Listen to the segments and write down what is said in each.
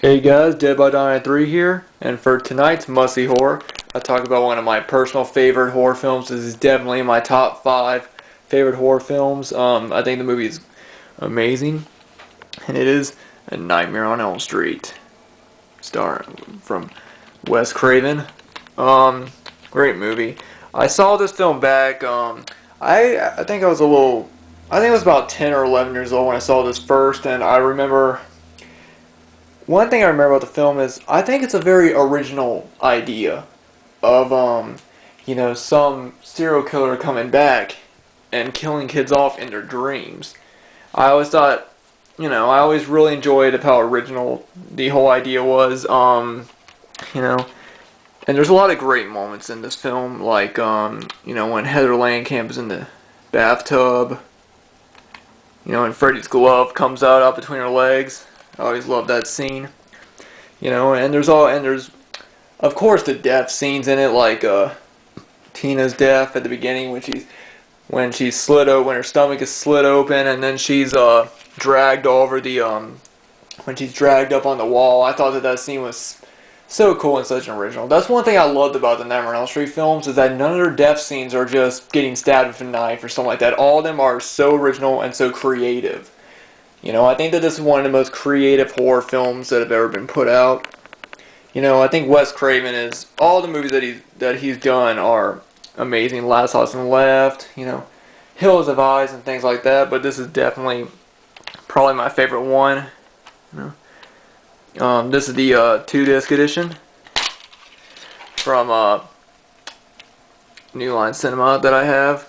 Hey guys, Dead by Daylight 3 here, and for tonight's Musty Horror, I talk about one of my personal favorite horror films. This is definitely in my top 5 favorite horror films. I think the movie is amazing, and it is A Nightmare on Elm Street, from Wes Craven. Great movie. I saw this film back, I think I think I was about 10 or 11 years old when I saw this first, and I remember one thing I remember about the film is I think it's a very original idea of some serial killer coming back and killing kids off in their dreams. I always thought, I always really enjoyed how original the whole idea was. And there's a lot of great moments in this film, like when Heather Langenkamp is in the bathtub, and Freddy's glove comes out between her legs. I always love that scene. And there's of course the death scenes in it, like Tina's death at the beginning when her stomach is slit open, and then she's dragged over the when she's dragged up on the wall. I thought that scene was so cool and such an original. That's one thing I loved about the Nightmare on Elm Street films, is that none of their death scenes are just getting stabbed with a knife or something like that. All of them are so original and so creative. I think that this is one of the most creative horror films that have ever been put out. I think Wes Craven all the movies that he's done are amazing. Last House on the Left, Hills of Eyes and things like that. But this is definitely probably my favorite one. This is the 2-disc edition from New Line Cinema that I have.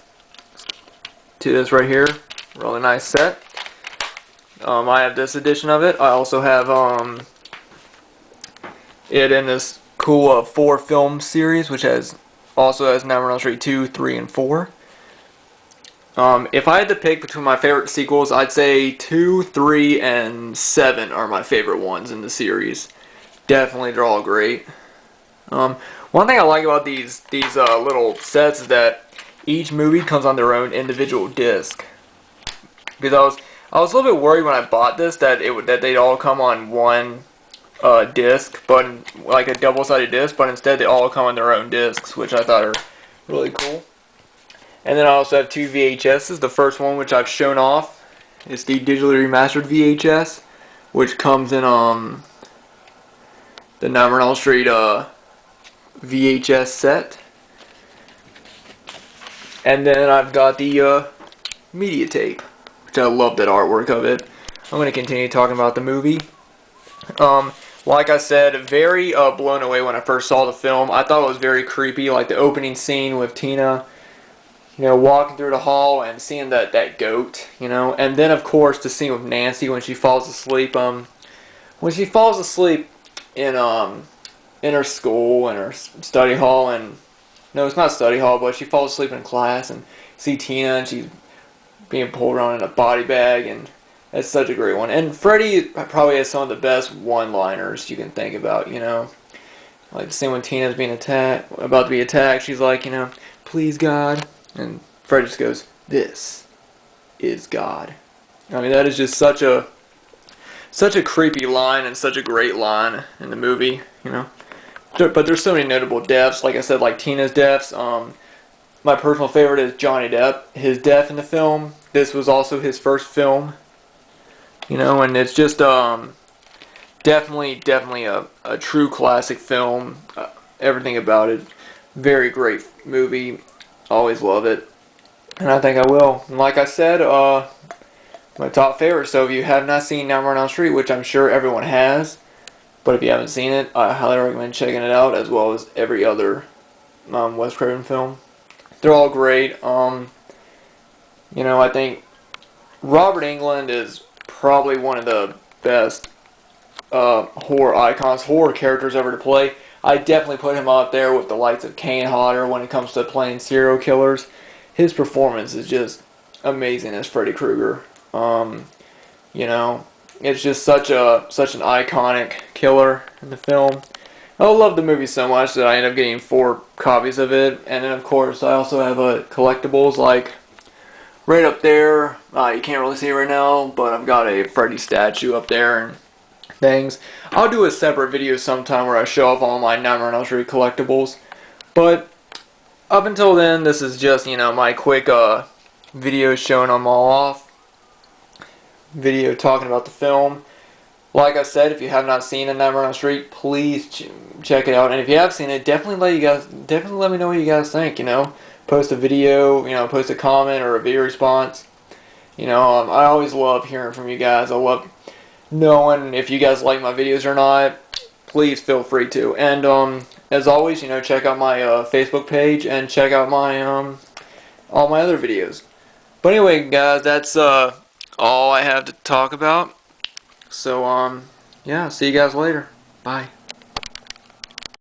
2-disc right here, really nice set. I have this edition of it. I also have it in this cool 4-film series, which also has Nightmare on Elm Street 2, 3, and 4. If I had to pick between my favorite sequels, I'd say 2, 3, and 7 are my favorite ones in the series. Definitely, they're all great. One thing I like about these little sets is that each movie comes on their own individual disc. Because I was a little bit worried when I bought this that they'd all come on one disc, but like a double-sided disc, but instead they all come on their own discs, which I thought are really cool. And then I also have 2 VHSs. The first one, which I've shown off, is the digitally remastered VHS, which comes in the Nightmare on Elm Street VHS set. And then I've got the media tape, which I love that artwork of it. I'm going to continue talking about the movie. Like I said, very blown away when I first saw the film. I thought it was very creepy, like the opening scene with Tina, walking through the hall and seeing that goat, and then of course the scene with Nancy when she falls asleep. When she falls asleep in her school, in her study hall, and no, it's not study hall, but she falls asleep in class and see Tina and she's being pulled around in a body bag, and it's such a great one. And Freddy probably has some of the best one-liners you can think about, like the scene when Tina's about to be attacked, she's like, please God, and Freddy just goes, this is God. I mean, that is just such a creepy line and such a great line in the movie, But there's so many notable deaths, like I said, like Tina's deaths. My personal favorite is Johnny Depp. His death in the film. This was also his first film. And it's just definitely a true classic film. Everything about it. Very great movie. Always love it. And I think I will. And like I said, my top favorite. So if you have not seen Nightmare on Elm Street, which I'm sure everyone has, but if you haven't seen it, I highly recommend checking it out, as well as every other Wes Craven film. They're all great. I think Robert Englund is probably one of the best horror icons, horror characters ever to play. I definitely put him up there with the likes of Kane Hodder when it comes to playing serial killers. His performance is just amazing as Freddy Krueger. It's just such an iconic killer in the film. I love the movie so much that I ended up getting 4 copies of it. And then, of course, I also have collectibles, like right up there. You can't really see it right now, but I've got a Freddy statue up there. And things. I'll do a separate video sometime where I show off all my Nightmare on Elm Street collectibles. But up until then, this is just, my quick video showing them all off. Video talking about the film. Like I said, if you have not seen A Nightmare on Elm Street, please check it out. And if you have seen it, definitely let me know what you guys think. Post a video, post a comment or a video response. I always love hearing from you guys. I love knowing if you guys like my videos or not. Please feel free to. And as always, check out my Facebook page and check out my all my other videos. But anyway, guys, that's all I have to talk about. So yeah, see you guys later. Bye.